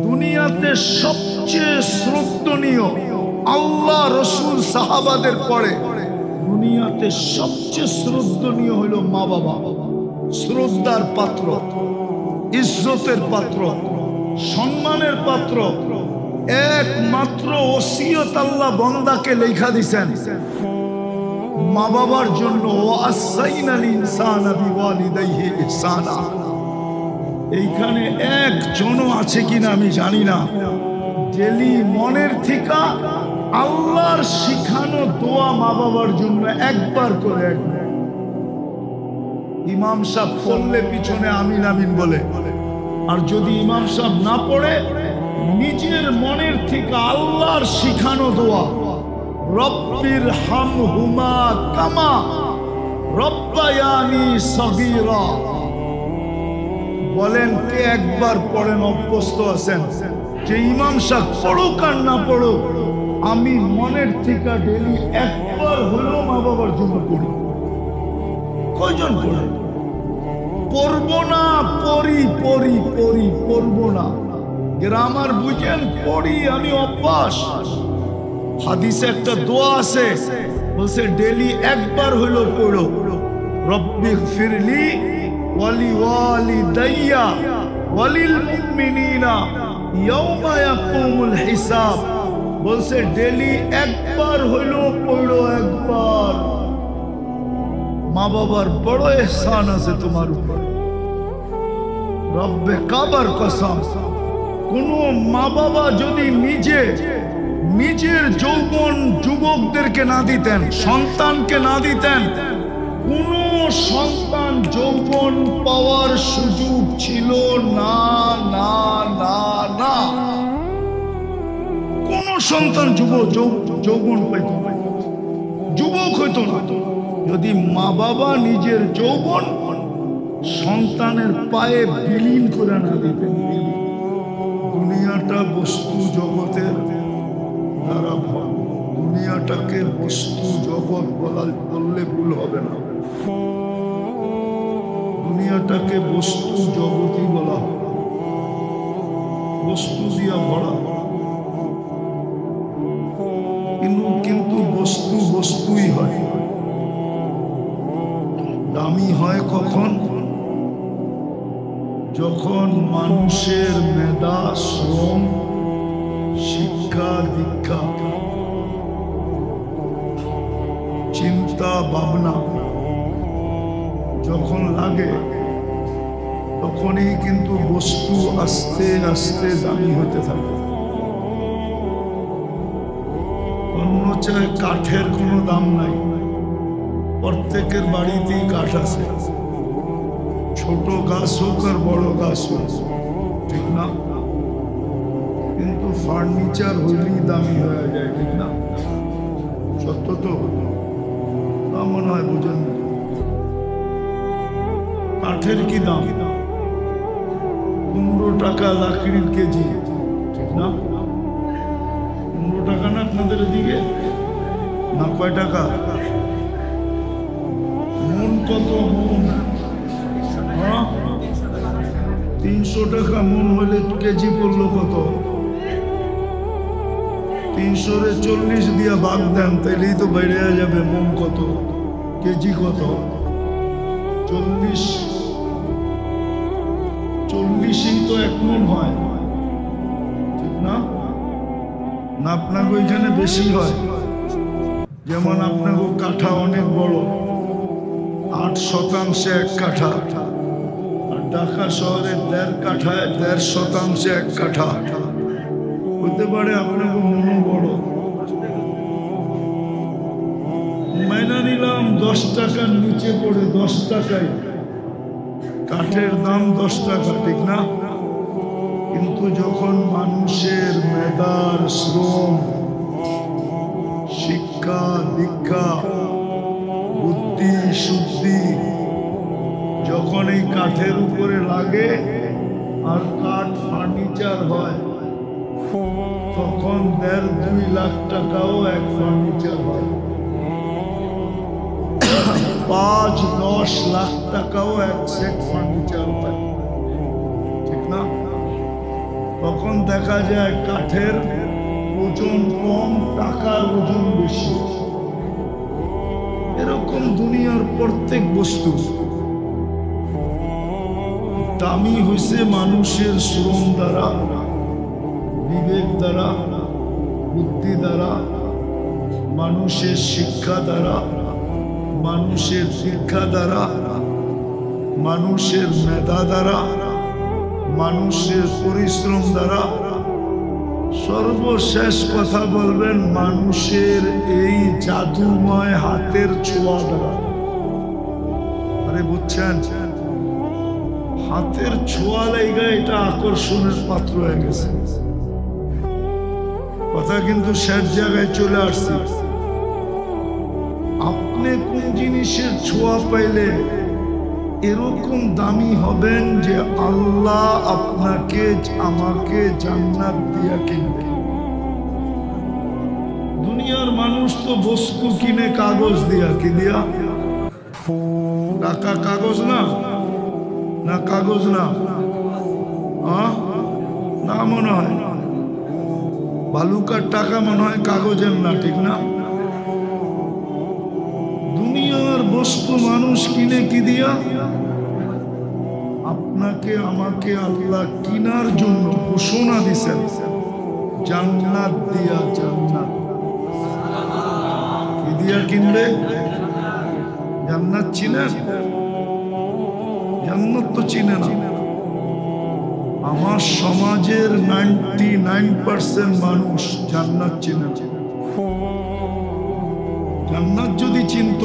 দুনিয়াতে সবচেয়ে শ্রদ্ধনীয় আল্লাহ রসুল সাহাবাদের পরে দুনিয়াতে সবচেয়ে শ্রদ্ধনীয় হলো মা বাবা। শ্রদ্ধার পাত্র, ইজ্জতের পাত্র, সম্মানের পাত্র। একমাত্র ওসিয়ত আল্লাহ বান্দাকে লেখা দিছেন মা বাবার জন্য। ওয়াসাইনাল ইনসানা বিওয়ালিদাইহি ইহসানা। এইখানে একজনও আছে কিনা আমি জানি না, ডেলি মনের থেকে আল্লাহর শিখানো দোয়া মা বাবার জন্য একবার করে ইমাম সাহেব পড়লে পিছনে আমিন আমিন বলে, আর যদি ইমাম সাহেব না পড়ে নিজের মনের থেকে আল্লাহর শিখানো দোয়া, রব্বির হামহুমা কামা রব্বায়ানি সগীরা বলেন। কে একবার পড়েন অভ্যস্ত আছেন যে ইমাম সাহেব পড়ুক আর না পড়ুক, আমি মনের থেকে ডেলি একবার হলেও মা বাবার জন্য পড়ি। কয়জন পড়ে? পড়বো না, পড়ি পড়ি পড়ি, পড়বো না। গ্রামার বুঝেন, পড়ি আমি অভ্যাস। হাদিসে একটা দোয়া আছে, বলছে ডেলি একবার হলো পড়ো, রব্বিগফিরলি ওয়ালি ওয়ালিদাইয়া ওয়ালিল মুমিনিনা ইয়াওমা ইয়াকুমুল হিসাব। বলছে ডেলি একবার হলো পড়ো, একবার। মা বাবার বড় ইহসান আছে তোমার উপর, রব্বে কাবার কসম। কোন মা বাবা যদি নিজের যৌবন যুবকদেরকে না দিতেন, সন্তানকে না দিতেন, কোন সন্তান যৌবন পাওয়ার সুযোগ ছিল না না না না। কোন সন্তান যৌবন পাইত, যুবক হইত না যদি মা বাবা নিজের যৌবন সন্তানের পায়ে বিলীন করে না দিতেন। দুনিয়াটা বস্তু জগতের দ্বারা, দুনিয়াটাকে বস্তু জগৎ বললে ভুল হবে না। দুনিয়াটাকে বস্তু জগৎই বলা হয়, বস্তু দিয়া ভরা। কিন্তু বস্তু বস্তুই হয়। দামি হয় কখন? যখন মানুষের মেধা, শ্রম, শিক্ষা, দীক্ষা, চিন্তা ভাবনা যখন লাগে, তখনই কিন্তু বস্তু আস্তে আস্তে দামি হতে থাকে। অন্য চায় কাঠের কোনো দাম নাই, প্রত্যেকের বাড়িতেই কাঠ আছে, ছোট গাছ হোক আর বড় গাছ হোক, ঠিক না? কিন্তু ফার্নিচার হইলেই দামি হয়ে যায়, ঠিক না? সত্য তো? তা মনে হয় বুঝেন। কাঠের কি দাম? 15 টাকা লাকড়ির কেজি, ঠিক না? 15 টাকা না আপনাদের দিকে? না কয় টাকা? মন কত? মন 300 টাকা মন হলে কেজি পড়লো কত? 340 দিয়া ভাগ দেন, তাইলেই তো বেড়ে যাবে। মন কত? কেজি কত? 40ই তো 1 মন হয়, ঠিক না? না আপনাকে ওইখানে বেশি হয়? যেমন আপনাকে কাঠা অনেক বড়, 8 শতাংশে 1 কাঠা, আর ঢাকা শহরে 1.5 কাঠায় 1.5 শতাংশে 1 কাঠা। হতে পারে আপনাকে মন বড়। মাইনা নিলাম 10 টাকার নিচে পড়ে, 10 টাকায় কাঠের দাম 10 টাকা, ঠিক না? কিন্তু যখন মানুষের মেধার, শ্রম, শিক্ষা, দীক্ষা, বুদ্ধি, শুদ্ধি যখন এই কাঠের উপরে লাগে আর কাঠ ফার্নিচার হয়, তখন 1.5-2 লাখ টাকাও এক ফার্নিচার হয়। 5-10 লাখ টাকাও এক সেট ফার্নিচার হয়, ঠিক না? তখন দেখা যায় কাঠের ওজন কম, টাকার ওজন বেশি। এরকম দুনিয়ার প্রত্যেক বস্তু দামি হয়েছে মানুষের শ্রম দ্বারা, বিবেক দ্বারা, বুদ্ধি দ্বারা, মানুষের শিক্ষা দ্বারা, মানুষের শিক্ষা দ্বারা, মানুষের মেধা দ্বারা, মানুষের পরিশ্রম দ্বারা, সর্বশেষ কথা বলবেন মানুষের এই জাদুময় হাতের ছোঁয়া দ্বারা। আরে বুঝছেন, হাতের ছোঁয়া লেগে এটা আকর্ষণের পাত্র হয়ে গেছে। কথা কিন্তু শেষ জায়গায় চলে আসছে। আপনি কোন জিনিসের ছোঁয়া পাইলে এরকম দামি হবেন যে আল্লাহ আপনাকে আমাকে জান্নাত দিয়া কিনবে। দুনিয়ার মানুষ তো বস্তু কিনে কাগজ দিয়া, কি দিয়া? টাকা কাগজ না, না কাগজ না, না মনে হয় বালুকার টাকা মনে হয় কাগজের না, ঠিক না? দুনিয়ার বস্তু মানুষ কিনে কি দিয়া? আপনাকে আমাকে আল্লাহ কিনার জন্য ঘোষণা দিছেন জান্নাত দিয়া। জান্নাত কি দিয়া কিনবে? জান্নাত চিনেন? জান্নাত তো চিনে না। আমার সমাজের 99% মানুষ জান্নাত চিনে না। জান্নাত যদি চিনত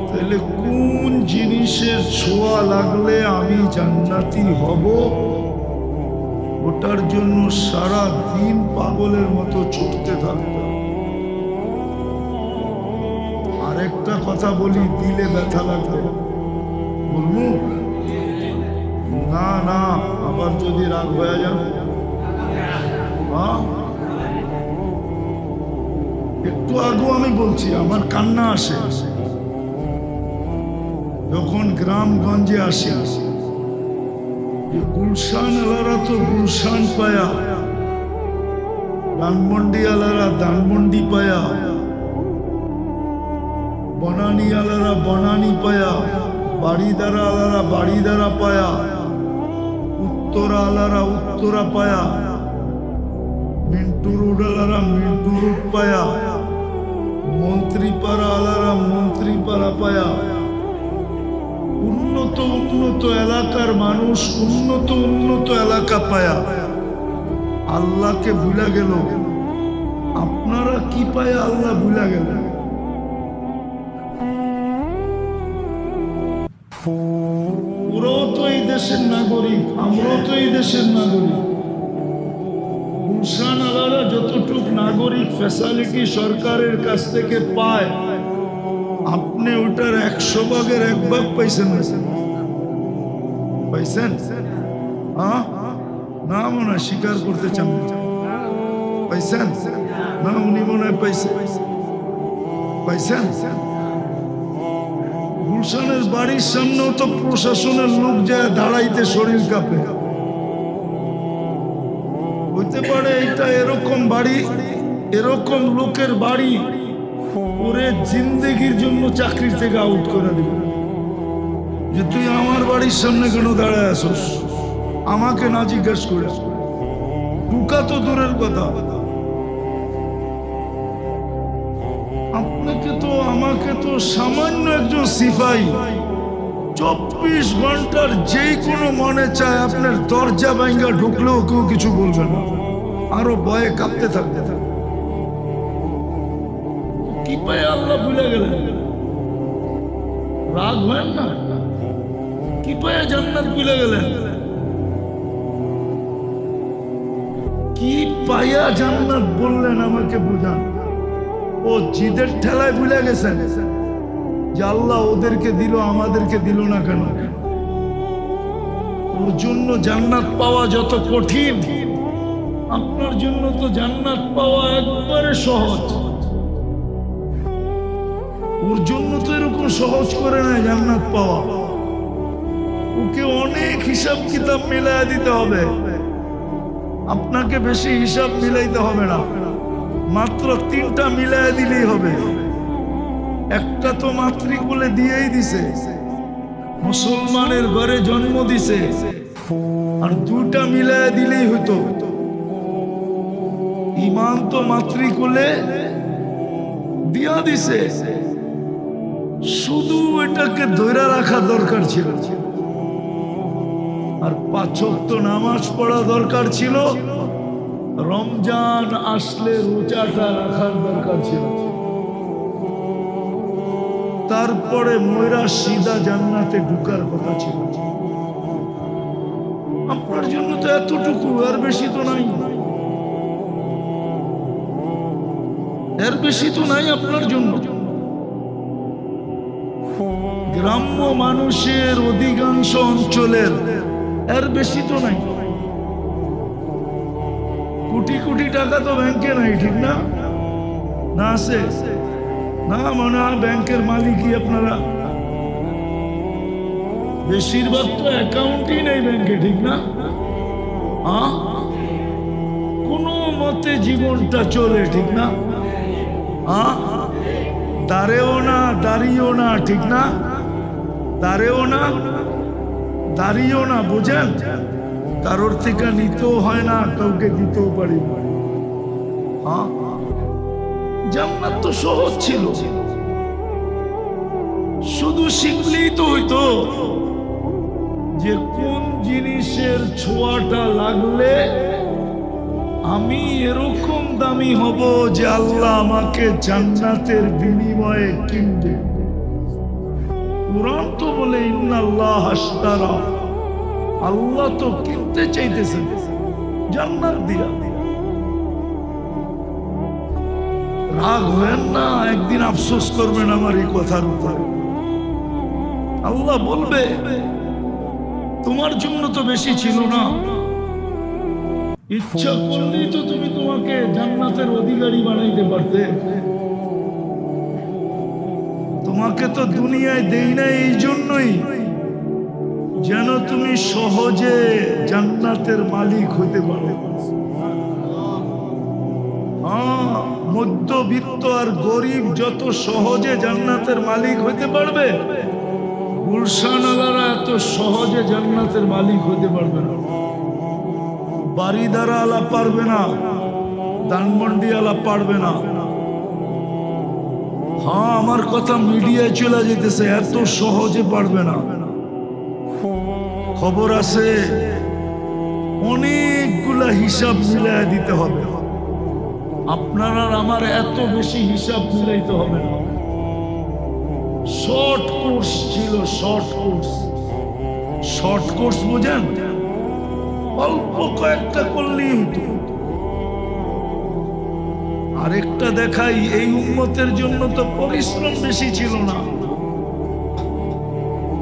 তাহলে কোন জিনিসের ছোঁয়া লাগলে আমি জান্নাতি হব ওটার জন্য সারা দিন পাগলের মতো ছুটতে থাকত। আরেকটা কথা বলি, দিলে ব্যথা লাগবে, বলবো না? না, আবার যদি রাগ হয়ে যাবে। একটু আগেও আমি বলছি, আমার কান্না আসে যখন গ্রামগঞ্জে আসি। গুলশান আলারা তো গুলশান পায়া, ধানমন্ডি আলারা ধানমন্ডি পায়া, বনানী আলারা বনানী পায়া, বাড়িদারা আলারা বাড়িদারা পায়া, উত্তরা আলারা উত্তরা পায়া, মিন্টু রোড আলারা মিন্টু রোড পায়া, মন্ত্রীপাড়া আলারা মন্ত্রীপাড়া পায়া। উন্নত উন্নত এলাকার মানুষ উন্নত উন্নত এলাকা পায়া আল্লাহকে ভুলে গেল। আপনারা কি পায়া আল্লাহ ভুলে গেল? ওরাও তো এই দেশের নাগরিক, আমরাও তো এই দেশের নাগরিক। গুলশান আলারা যতটুক নাগরিক ফ্যাসিলিটি সরকারের কাছ থেকে পায়, আপনি ওটার 100 ভাগের 1 ভাগ পাইছেন না? পাইছেন? না মনে হয় স্বীকার করতে চান। পাইছেন না? উনি মনে হয় পাইছেন। পাইছেন? গুলশানের বাড়ির সামনেও তো প্রশাসনের লোক যায় দাঁড়াইতে শরীর কাঁপে। হইতে পারে এটা এরকম বাড়ি, এরকম লোকের বাড়ি ওরে জিন্দেগির জন্য চাকরির থেকে আউট করে দিবে যে তুই আমার বাড়ির সামনে কেন দাঁড়ায় আসোস, আমাকে না জিজ্ঞেস করে। ঢুকা তো দূরের কথা, আপনাকে তো আমাকে তো সামান্য একজন সিপাহী 24 ঘন্টার যেই কোনো মনে চায় আপনার দরজা ভাঙ্গা ঢুকলেও কেউ কিছু বলবে না, আরো ভয়ে কাঁপতে থাকতে থাকে। কি পায় আল্লাহ ভুলে গেলেন? রাগ হয় না? কি পায় জান্নাত ভুলে গেলেন? কি পায়া জান্নাত বললেন আমাকে বুঝান। ও জিদের ঠেলায় ভুলে গেছেন যে আল্লাহ ওদেরকে দিল আমাদেরকে দিল না কেন? ওর জন্য জান্নাত পাওয়া যত কঠিন, আপনার জন্য তো জান্নাত পাওয়া একবারে সহজ। ওর জন্য তো এরকম সহজ করে নাই জান্নাত পাওয়া। ওকে অনেক হিসাব কিতাব মিলাই দিতে হবে। আপনাকে বেশি হিসাব মিলাইতে হবে না, মাত্র 3টা মিলাই দিলেই হবে। একটা তো মাতৃকুলে দিয়েই দিছে, মুসলমানের ঘরে জন্ম দিছে, আর 2টা মিলাই দিলেই হতো। ঈমান তো মাতৃকুলে দিয়া দিছে, শুধু এটাকে ধরে রাখা দরকার ছিল। আর 5 ওয়াক্ত নামাজ পড়া দরকার ছিল, রমজান আসলে রোজাটা রাখার দরকার ছিল। তারপরে ময়রা সিধা জান্নাতে ঢুকার কথা ছিল। আপনার জন্য তো এতটুকু, আর বেশি তো নাই, এর বেশি তো নাই আপনার জন্য। গ্রাম্য মানুষের অধিকাংশ অঞ্চলের এর বেশি তো নাই। কোটি কোটি টাকা তো ব্যাংকে নাই, ঠিক না? না আছে? না মনে হয় ব্যাংকের মালিকই আপনারা। বেশিরভাগ তো অ্যাকাউন্টই নেই ব্যাংকে, ঠিক না? কোনো মতে জীবনটা চলে, ঠিক না? দাঁড়েও না দাঁড়িয়েও না, ঠিক না? দাঁড়েও না দাঁড়িয়েও না, বুঝেন? কারোর থেকে নিতেও হয় না, কাউকে দিতেও পারি না। জান্নাত তো সহজ ছিল, শুধু শিখলেই তো হইতো যে কোন জিনিসের ছোঁয়াটা লাগলে আমি এরকম দামি হব যে আল্লাহ আমাকে জান্নাতের বিনিময়ে কিনবে। কুরআন তো বলে ইন্নাল্লাহ আশতারা, আল্লাহ তো কিনতে চাইতেছেন জান্নাত দিয়া। রাগ হয়েন না, একদিন আফসোস করবেন আমার এই কথার উপরে। আল্লাহ বলবে তোমার জন্য তো বেশি ছিল না, ইচ্ছা করলেই তো তুমি তোমাকে জান্নাতের অধিকারী বানাইতে পারতে। তোমাকে তো দুনিয়ায় দেই না এই জন্যই যেন তুমি সহজে জান্নাতের মালিক হতে পারো। মধ্যবিত্ত আর গরিব যত সহজে জান্নাতের মালিক হতে পারবে, গুলশানওয়ালারা এত সহজে জান্নাতের মালিক হতে পারবে না। বাড়িদারা আলা পারবে না, ধানমন্ডি আলা পারবে না। আমার কথা মিডিয়ায় চলে যেতেছে, এত সহজে পারবে না। খবর আছে, অনেকগুলা হিসাব মিলাই দিতে হবে। আপনার আর আমার এত বেশি হিসাব মিলাইতে হবে না। শর্ট কোর্স ছিল, শর্ট কোর্স। শর্ট কোর্স বোঝেন? অল্প কয়েকটা করলেই হতো। আরেকটা দেখাই, এই উম্মতের জন্য তো পরিশ্রম বেশি ছিল না।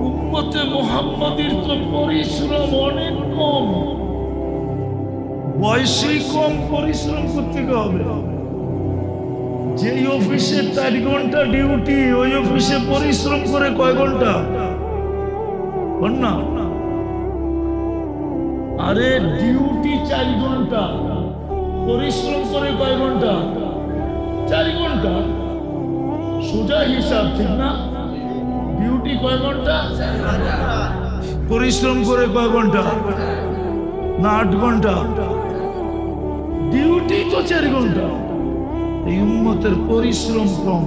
উম্মতে মুহাম্মাদীর তো পরিশ্রম অনেক কম, বয়সেই কম, পরিশ্রম করতে হবে। যেই অফিসে 4 ঘন্টা ডিউটি, ওই অফিসে পরিশ্রম করে কয় ঘন্টা? না, আরে ডিউটি 4 ঘন্টা, পরিশ্রম করে কয় ঘন্টা? 4 ঘন্টা। সোজা হিসাব, ঠিক না? ডিউটি কয় ঘন্টা, পরিশ্রম করে কয় ঘন্টা? না 8 ঘন্টা। ডিউটি তো 4 ঘন্টা। এই উম্মতের পরিশ্রম কম,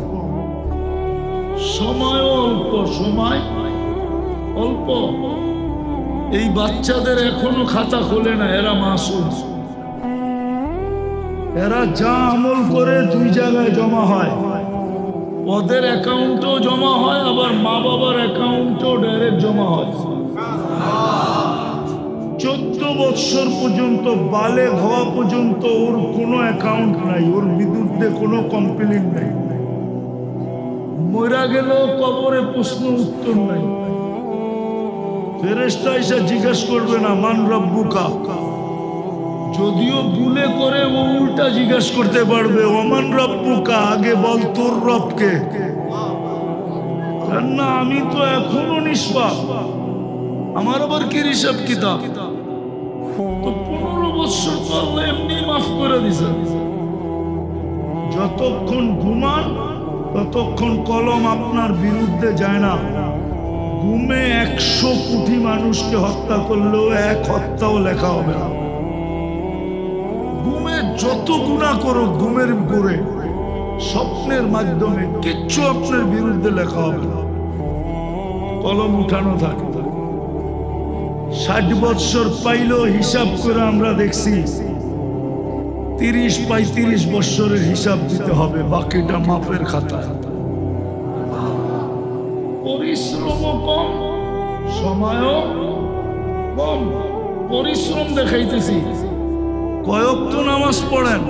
সময় অল্প, সময় অল্প। এই বাচ্চাদের এখনো খাতা খোলে না, এরা মাসুম। এরা যা আমল করে 2 জায়গায় জমা হয়। ওদের অ্যাকাউন্টও জমা হয়, আবার মা বাবার অ্যাকাউন্টও ডাইরেক্ট জমা হয়। 14 বছর পর্যন্ত, বালেগ হওয়া পর্যন্ত ওর কোনো অ্যাকাউন্ট নাই, ওর বিরুদ্ধে কোনো কমপ্লেইন নাই। মরা গেল কবরে প্রশ্ন উত্তর নাই। ফেরেশতা এসে জিজ্ঞাসা করবে না মান রব্বুকা, যদিও ভুলে করে ও উল্টা জিজ্ঞাসা করতে পারবে ওমান রব্বুকা, আগে বল তোর রবকে। না, আমি তো এখনো নিষ্পাপ, আমার আবার কি হিসাব কিতাব? তো 15 বছর তো আল্লাহ এমনি মাফ করে দিছে। যতক্ষণ ঘুমান ততক্ষণ কলম আপনার বিরুদ্ধে যায় না। ঘুমে 100 কোটি মানুষকে হত্যা করলেও এক হত্যাও লেখা হবে না। ঘুমে যত গুনাহ করো ঘুমের করে স্বপ্নের মাধ্যমে কিচ্ছু আপনার বিরুদ্ধে লেখা হবে না, কলম উঠানো থাকে। 60 বছর পাইল হিসাব করে আমরা দেখছি 30-35 বছরের হিসাব দিতে হবে, বাকিটা মাপের খাতা। পরিশ্রমও কম, সময়ও কম। পরিশ্রম দেখাইতেছি। কয়েকটা নামাজ পড়েন,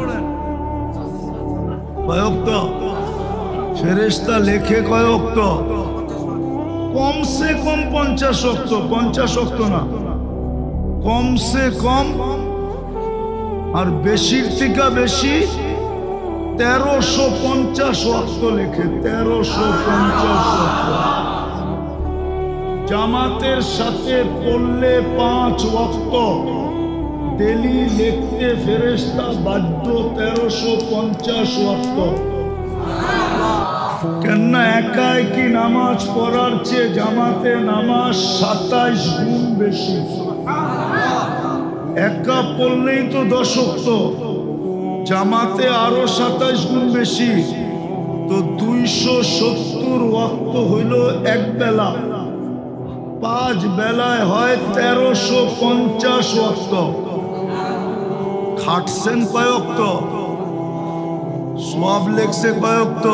কয়েকটা ফেরেশতা লেখে, কয়েকটা কমসে কম 50 ওয়াক্ত, 50 ওয়াক্ত না, কমসে কম। আর বেশির থেকে বেশি 1350 ওয়াক্ত লেখে, 1350 ওয়াক্ত। জামাতের সাথে পড়লে 5 ওয়াক্ত ডেলি লিখতে ফেরেশতা বাধ্য 1350 ওয়াক্ত। কেননা একা একই নামাজ পড়ার চেয়ে জামাতে নামাজ 27 গুণ বেশি। একা পড়লেই তো 10 ওয়াক্ত, জামাতে আরো 27 গুণ বেশি, তো 270 ওয়াক্ত হইল এক বেলা। 5 বেলায় হয় 1350 ওয়াক্ত। খাটছেন কয়েকত, সব লেখছে কয়েকত।